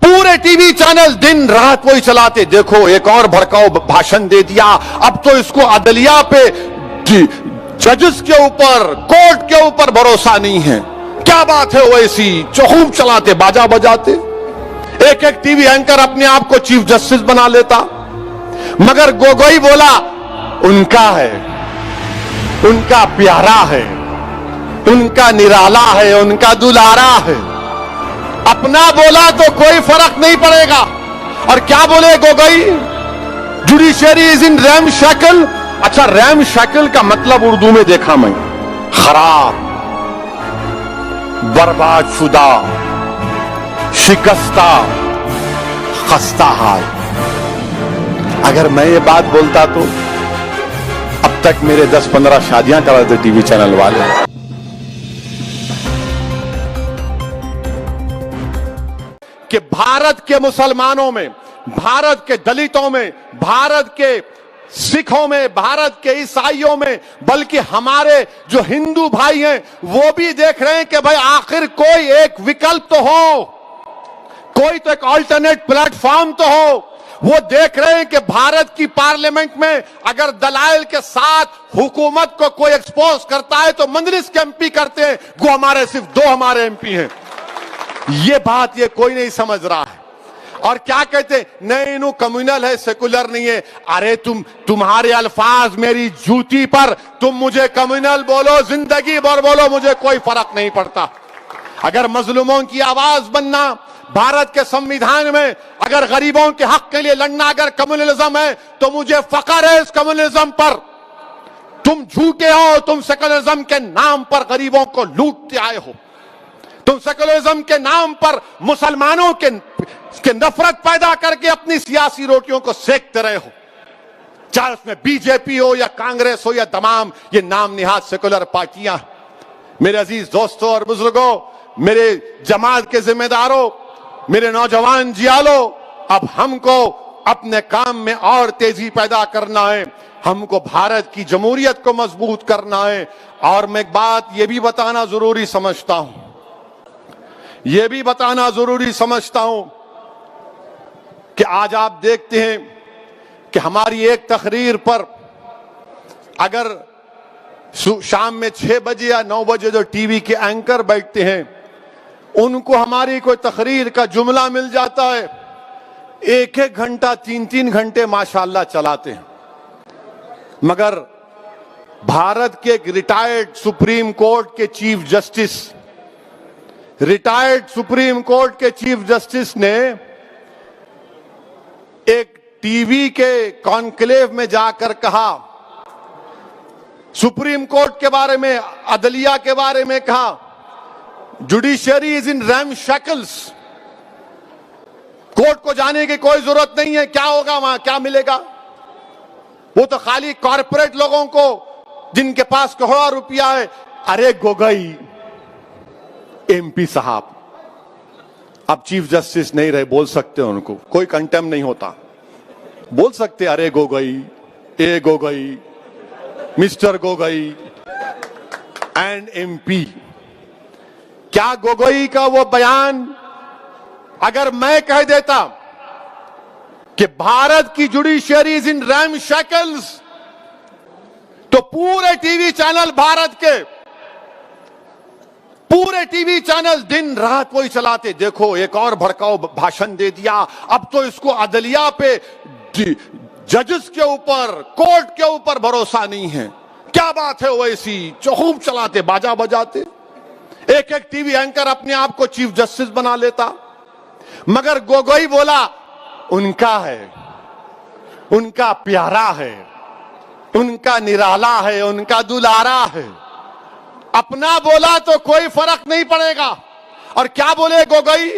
पूरे TV channel दिन रात वही चलाते, देखो एक और भड़काऊ भाषण दे दिया, अब तो इसको अदलिया पे, जजेस के ऊपर, कोर्ट के ऊपर भरोसा नहीं है। क्या बात है, वैसी खूब चलाते, बाजा बजाते। एक एक टीवी एंकर अपने आप को चीफ जस्टिस बना लेता, मगर गोगोई बोला उनका है, उनका प्यारा है, उनका निराला है, उनका दुलारा है। अपना बोला तो कोई फर्क नहीं पड़ेगा। और क्या बोले Gogoi, judiciary is in RAM shackle. अच्छा, रैम शैकल का मतलब उर्दू में देखा मैं, खराब, बर्बाद शुदा, शिकस्ता, खस्ता हाल। अगर मैं ये बात बोलता तो अब तक मेरे 10-15 शादियां करा देते टीवी चैनल वाले। कि भारत के मुसलमानों में, भारत के दलितों में, भारत के सिखों में, भारत के ईसाइयों में, बल्कि हमारे जो हिंदू भाई हैं वो भी देख रहे हैं कि भाई आखिर कोई एक विकल्प तो हो, कोई तो एक अल्टरनेट प्लेटफॉर्म तो हो। वो देख रहे हैं कि भारत की पार्लियामेंट में अगर दलाइल के साथ हुकूमत को कोई एक्सपोज करता है तो मंजलिस के एमपी करते हैं, वो हमारे सिर्फ 2 हमारे एमपी हैं। ये बात ये कोई नहीं समझ रहा है। और क्या कहते, नहीं इनू कम्युनल है, सेकुलर नहीं है। अरे तुम्हारे अल्फाज मेरी जूती पर, तुम मुझे कम्युनल बोलो, जिंदगी भर बोलो, मुझे कोई फर्क नहीं पड़ता। अगर मजलूमों की आवाज बनना भारत के संविधान में, अगर गरीबों के हक के लिए लड़ना अगर कम्युनलिज्म है तो मुझे फख्र है इस कम्युनलिज्म पर। तुम झूठे हो, तुम सेकुलरिज्म के नाम पर गरीबों को लूटते आए हो, तुम सेकुलरिज्म के नाम पर मुसलमानों के नफरत पैदा करके अपनी सियासी रोटियों को सेकते रहे हो, चाहे उसमें बीजेपी हो या कांग्रेस हो या तमाम ये नाम निहाद सेकुलर पार्टियां। मेरे अजीज दोस्तों और बुजुर्गों, मेरे जमात के जिम्मेदारों, मेरे नौजवान जियालो, अब हमको अपने काम में और तेजी पैदा करना है, हमको भारत की जमहूरियत को मजबूत करना है। और मैं एक बात ये भी बताना जरूरी समझता हूं, यह भी बताना जरूरी समझता हूं कि आज आप देखते हैं कि हमारी एक तकरीर पर अगर शाम में 6 बजे या 9 बजे जो टीवी के एंकर बैठते हैं, उनको हमारी कोई तकरीर का जुमला मिल जाता है, 1-1 घंटा 3-3 घंटे माशाल्लाह चलाते हैं। मगर भारत के एक रिटायर्ड सुप्रीम कोर्ट के chief justice, retired supreme court के चीफ जस्टिस ने एक टीवी के कॉन्क्लेव में जाकर कहा, सुप्रीम कोर्ट के बारे में, अदलिया के बारे में कहा, judiciary is in RAM shackles. Court को जाने की कोई जरूरत नहीं है, क्या होगा वहां, क्या मिलेगा। वो तो खाली कॉरपोरेट लोगों को, जिनके पास करोड़ों रुपया है। अरे गोगोई एमपी साहब अब चीफ जस्टिस नहीं रहे, बोल सकते हैं उनको, कोई कंटेम नहीं होता, बोल सकते अरे गोगोई, ए Gogoi, mister Gogoi and MP. क्या गोगोई का वो बयान अगर मैं कह देता कि भारत की judiciary is in RAM shackles, तो पूरे टीवी चैनल, भारत के पूरे टीवी चैनल दिन रात वही चलाते, देखो एक और भड़काऊ भाषण दे दिया, अब तो इसको अदलिया पे, जजेस के ऊपर, कोर्ट के ऊपर भरोसा नहीं है। क्या बात है, वैसी खूब चलाते, बाजा बजाते। एक एक टीवी एंकर अपने आप को चीफ जस्टिस बना लेता, मगर गोगोई बोला उनका है, उनका प्यारा है, उनका निराला है, उनका दुलारा है। अपना बोला तो कोई फर्क नहीं पड़ेगा। और क्या बोले Gogoi,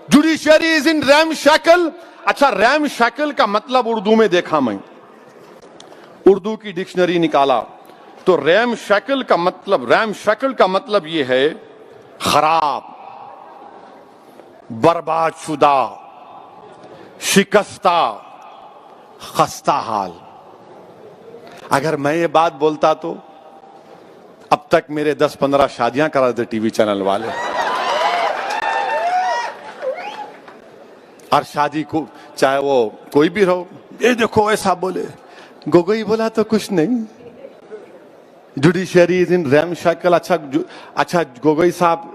judiciary is in RAM shackle. अच्छा, रैम शैकल का मतलब उर्दू में देखा मैं, उर्दू की डिक्शनरी निकाला तो रैम शैकल का मतलब यह है खराब, बर्बाद शुदा, शिकस्ता, खस्ता हाल। अगर मैं ये बात बोलता तो अब तक मेरे 10-15 शादियां करा देते टीवी चैनल वाले। और शादी को चाहे वो कोई भी रहो, ये देखो ऐसा बोले। गोगोई बोला तो कुछ नहीं, judiciary is in RAM shackle. अच्छा गोगोई साहब,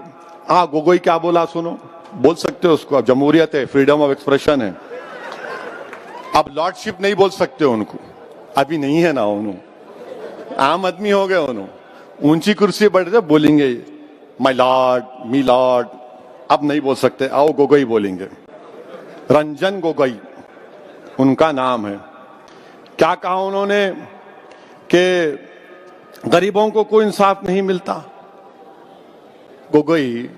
हाँ गोगोई क्या बोला सुनो, बोल सकते हो उसको, अब जमहूरियत है, फ्रीडम ऑफ एक्सप्रेशन है। अब लॉर्डशिप नहीं बोल सकते उनको, अभी नहीं है ना, उन्होंने आम आदमी हो गए, उन्होंने ऊंची कुर्सी बैठ जाए बोलेंगे माय लॉर्ड, मी लॉर्ड, अब नहीं बोल सकते। आओ गोगोई बोलेंगे, रंजन गोगोई उनका नाम है। क्या कहा उन्होंने कि गरीबों को कोई इंसाफ नहीं मिलता। गोगोई,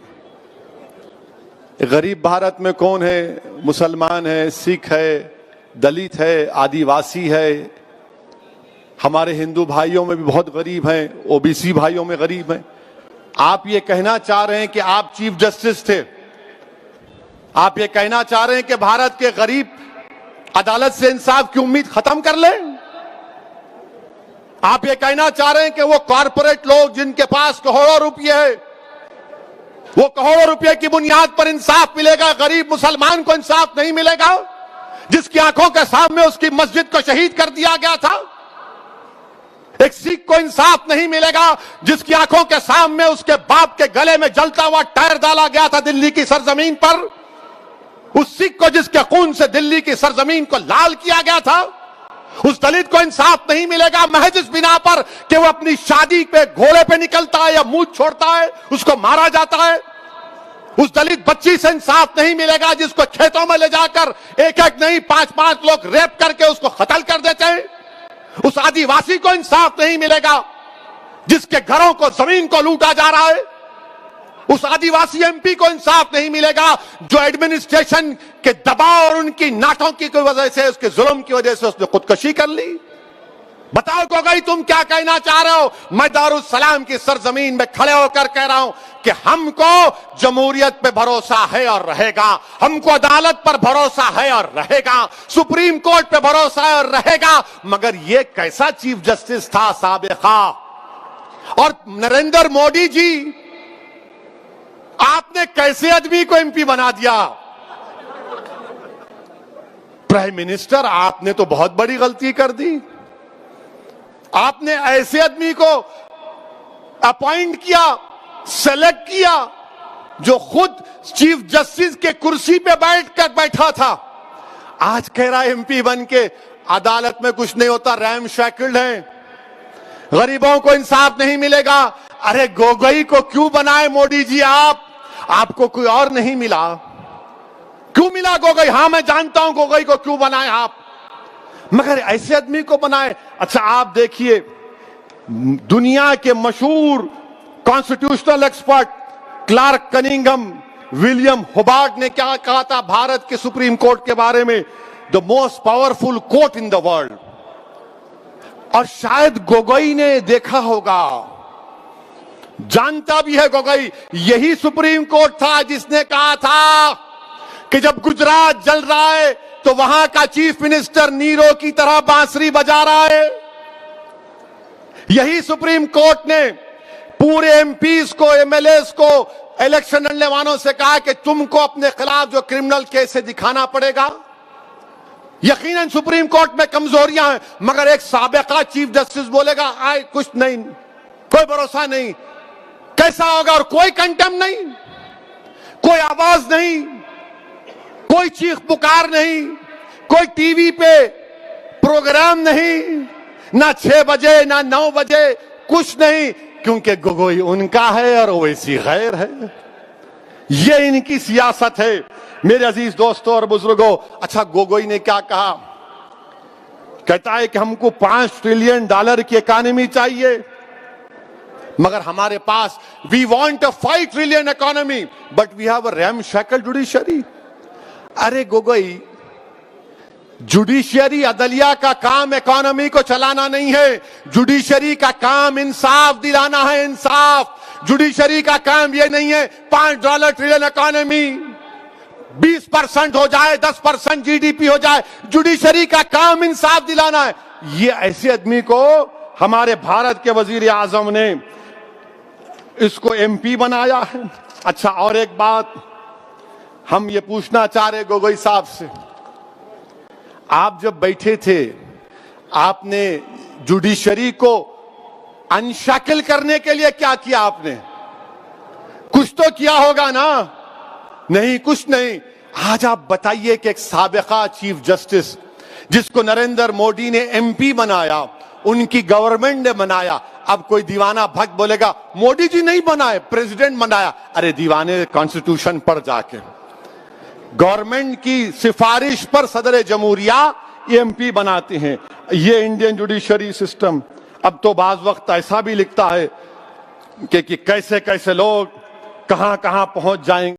गरीब भारत में कौन है? मुसलमान है, सिख है, दलित है, आदिवासी है, हमारे हिंदू भाइयों में भी बहुत गरीब हैं, ओबीसी भाइयों में गरीब हैं। आप ये कहना चाह रहे हैं कि आप चीफ जस्टिस थे, आप ये कहना चाह रहे हैं कि भारत के गरीब अदालत से इंसाफ की उम्मीद खत्म कर ले? आप ये कहना चाह रहे हैं कि वो कॉरपोरेट लोग जिनके पास करोड़ों रुपए है, वो करोड़ों रुपए की बुनियाद पर इंसाफ मिलेगा, गरीब मुसलमान को इंसाफ नहीं मिलेगा, जिसकी आंखों के सामने उसकी मस्जिद को शहीद कर दिया गया था? एक सिख को इंसाफ नहीं मिलेगा, जिसकी आंखों के सामने उसके बाप के गले में जलता हुआ टायर डाला गया था दिल्ली की सरजमीन पर? उस सिख को जिसके खून से दिल्ली की सरजमीन को लाल किया गया था, उस दलित को इंसाफ नहीं मिलेगा महज इस बिना पर कि वो अपनी शादी पे घोड़े पे निकलता है या मुंह छोड़ता है, उसको मारा जाता है? उस दलित बच्ची से इंसाफ नहीं मिलेगा जिसको खेतों में ले जाकर एक एक नहीं 5-5 लोग रेप करके उसको कत्ल कर देते हैं? उस आदिवासी को इंसाफ नहीं मिलेगा जिसके घरों को, जमीन को लूटा जा रहा है? उस आदिवासी एमपी को इंसाफ नहीं मिलेगा जो एडमिनिस्ट्रेशन के दबाव और उनकी नाटों की वजह से, उसके जुल्म की वजह से उसने खुदकुशी कर ली? बताओ गोगोई, तुम क्या कहना चाह रहे हो? मैं दारुस्सलाम की सरजमीन में खड़े होकर कह रहा हूं कि हमको जमहूरियत पे भरोसा है और रहेगा, हमको अदालत पर भरोसा है और रहेगा, सुप्रीम कोर्ट पे भरोसा है और रहेगा। मगर ये कैसा चीफ जस्टिस था साबिका? और नरेंद्र मोदी जी, आपने कैसे आदमी को एमपी बना दिया? प्राइम मिनिस्टर, आपने तो बहुत बड़ी गलती कर दी। आपने ऐसे आदमी को अपॉइंट किया, सेलेक्ट किया, जो खुद चीफ जस्टिस के कुर्सी पे बैठा था, आज कह रहा है एमपी बन के अदालत में कुछ नहीं होता, रैम शैकल्ड है, गरीबों को इंसाफ नहीं मिलेगा। अरे गोगोई को क्यों बनाए मोदी जी आप? आपको कोई और नहीं मिला? क्यों मिला गोगोई? हाँ मैं जानता हूं गोगोई को क्यों बनाए आप, मगर ऐसे आदमी को बनाए। अच्छा आप देखिए, दुनिया के मशहूर constitutional expert Clark Cunningham, William Hubbard ने क्या कहा था भारत के सुप्रीम कोर्ट के बारे में? The most powerful court in the world. और शायद गोगोई ने देखा होगा, जानता भी है गोगोई, यही सुप्रीम कोर्ट था जिसने कहा था कि जब गुजरात जल रहा है तो वहां का चीफ मिनिस्टर नीरो की तरह बांसुरी बजा रहा है। यही सुप्रीम कोर्ट ने पूरे एमपीज को, एमएलएस को, इलेक्शन लड़ने वालों से कहा कि तुमको अपने खिलाफ जो क्रिमिनल केस है दिखाना पड़ेगा। यकीनन सुप्रीम कोर्ट में कमजोरियां हैं, मगर एक साबिका चीफ जस्टिस बोलेगा आए कुछ नहीं, कोई भरोसा नहीं, कैसा होगा? और कोई कंटेम्प्ट नहीं, कोई आवाज नहीं, कोई चीख पुकार नहीं, कोई टीवी पे प्रोग्राम नहीं, ना 6 बजे ना 9 बजे, कुछ नहीं, क्योंकि गोगोई उनका है और वैसी गैर है। ये इनकी सियासत है मेरे अजीज दोस्तों और बुजुर्गों। अच्छा गोगोई ने क्या कहा? कहता है कि हमको $5 ट्रिलियन की इकोनॉमी चाहिए, मगर हमारे पास we want a 5 trillion economy but we have a ramshackle judiciary. अरे गोगोई, जुडिशरी अदलिया का काम इकोनॉमी को चलाना नहीं है, जुडिशरी का काम इंसाफ दिलाना है, इंसाफ। जुडिशरी का काम यह नहीं है $5 ट्रिलियन इकोनॉमी 20% हो जाए, 10% जीडीपी हो जाए। जुडिशरी का काम इंसाफ दिलाना है। ये ऐसे आदमी को हमारे भारत के वजीर आजम ने इसको एमपी बनाया है। अच्छा और एक बात, हम ये पूछना चाह रहे गोगोई साहब से, आप जब बैठे थे आपने जुडिशरी को अनशैकल करने के लिए क्या किया? आपने कुछ तो किया होगा ना? नहीं, कुछ नहीं। आज आप बताइए कि एक साबिका चीफ जस्टिस जिसको नरेंद्र मोदी ने एमपी बनाया, उनकी गवर्नमेंट ने बनाया, अब कोई दीवाना भक्त बोलेगा मोदी जी नहीं बनाए, प्रेसिडेंट बनाया। अरे दीवाने, कॉन्स्टिट्यूशन पर जाके गवर्नमेंट की सिफारिश पर सदर जमहूरिया एमपी बनाते हैं। ये इंडियन जुडिशरी सिस्टम अब तो बाज वक्त ऐसा भी लिखता है कि कैसे कैसे लोग कहां कहां पहुंच जाएंगे।